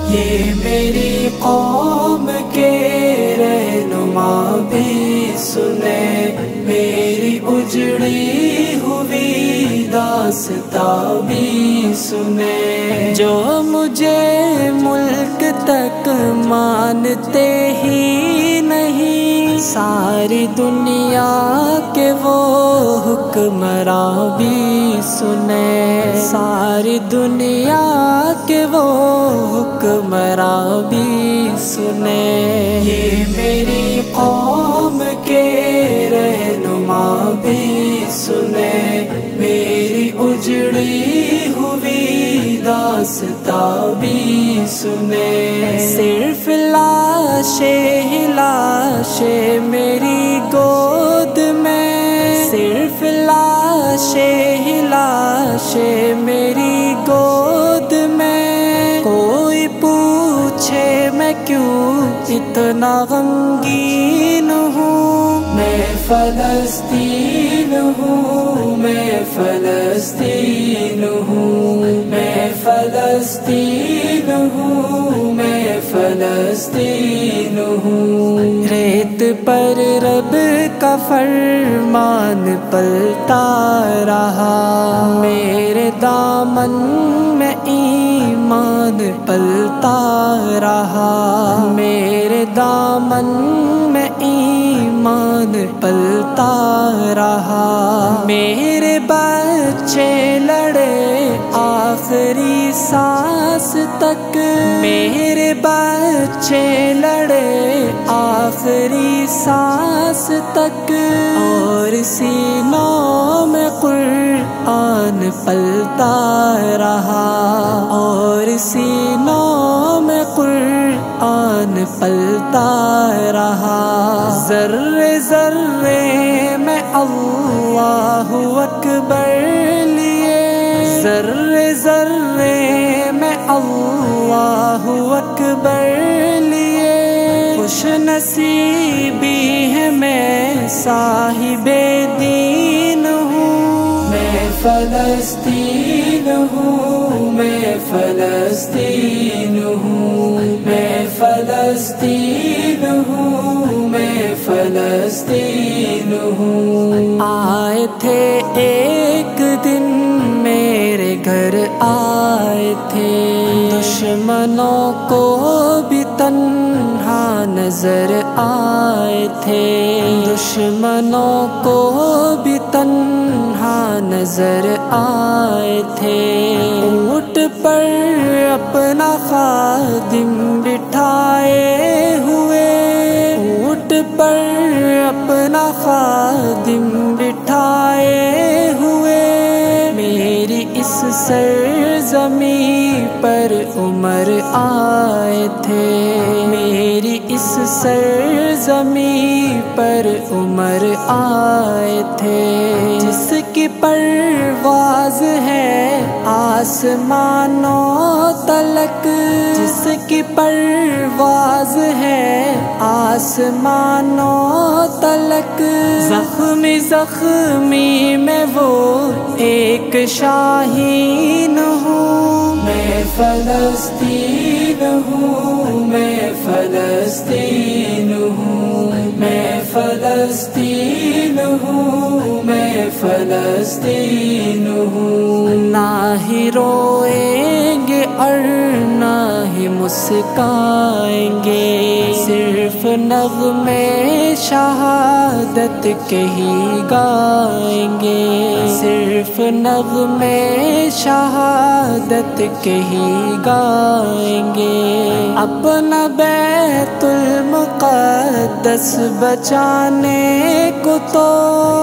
یہ میری قوم کے رہنما بھی سنے، میری اجڑی ہوئی داستاں بھی سنے، جو مجھے ملک تک مانتے ہی نہیں، ساری دنیا کے وہ حکمراں بھی سنے، ساری دنیا کے وہ حکمراں بھی سنے۔ یہ میری قوم کے رہنما بھی سنے، میری اجڑی ہوئی داستاں بھی سنے، صرف لاشیں لاشیں میری گود میں، صرف لاشیں لاشیں میری گود میں، کوئی پوچھے میں کیوں اتنا غمگین ہوں، میں فلسطین ہوں، میں فلسطین ہوں، میں فلسطین ہوں، میں فلسطین ہوں۔ ریت پر رب کا فرمان پلتا رہا، میرے دامن میں ایمان پلتا رہا، میرے دامن میں ایمان پلتا رہا، میرے بچے لڑے آخری سانس تک، میرے بچے لڑے آخری سانس تک، اور سینوں میں قرآن پلتا رہا، اور سینوں میں قرآن پلتا رہا، ذرے ذرے میں اللہ اکبر لیے، ذرے ذرے میں اللہ اکبر لیے، خوش نصیبی ہے میں صاحب دین ہوں، میں فلسطین ہوں، میں فلسطین ہوں، میں فلسطین ہوں، میں فلسطین ہوں۔ آئے تھے ایک دن میرے گھر آئے تھے، دشمنوں کو بھی تنہا نظر آئے تھے، دشمنوں کو بھی تنہا نظر آئے تھے، اونٹ پر اپنا خادم بٹھائے ہوئے، اونٹ پر اپنا خادم بٹھائے ہوئے، میری اس سرزمین پر عمر آئے تھے، میری اس سرزمین پر عمر آئے تھے، جس کی پرواز ہے آسمانوں تلک، جس کی پرواز ہے آسمانوں تلک، زخمی زخمی میں وہ ایک شاہین ہوں، میں فلسطین ہوں، میں فلسطین ہوں، میں فلسطین ہوں، میں فلسطین ہوں۔ نہ ہی روئیں گے اور نہ ہی مسکائیں گے، صرف نغمے شہادت کے ہی گائیں گے، صرف نغمے شہادت کے ہی گائیں گے، اپنا بیت المقدس بچانے کو تو،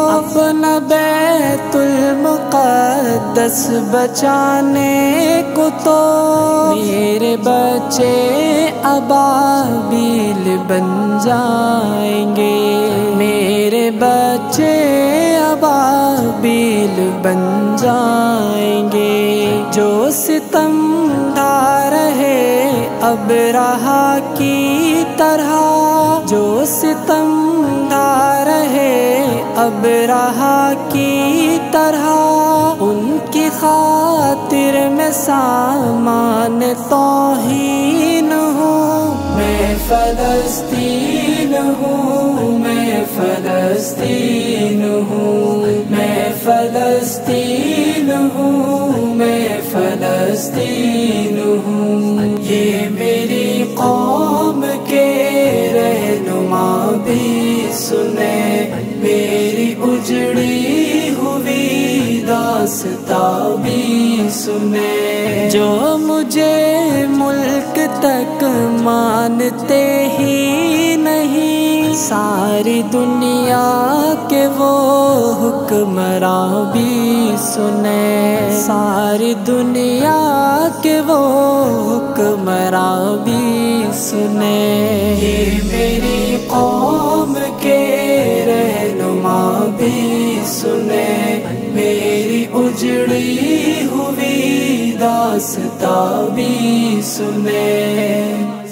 اپنا بیت المقدس بچانے کو تو، میرے بچے ابابیل بن جائیں گے، میرے بچے ابابیل بن جائیں گے۔ جو ستم ڈھا رہے ابرہا کی طرح، جو ستم ڈھا رہے ابرہا کی طرح، ان کی خاطر میں سامان توہین ہوں۔ میں فلسطین ہوں، میں فلسطین ہوں، میں فلسطین ہوں، میں فلسطین ہوں۔ یہ میری قوم کے رہنما بھی سنے، میری اجڑی ہوئی داستاں بھی سنے۔ جو مجھے ملک تک مانتے ہی نہیں، ساری دنیا کے وہ حکمراں بھی سنے، ساری دنیا کے وہ حکمراں بھی سنے۔ یہ میری قوم کے رہنما بھی سنے، میری اجڑی ہوئی داستاں بھی سنے۔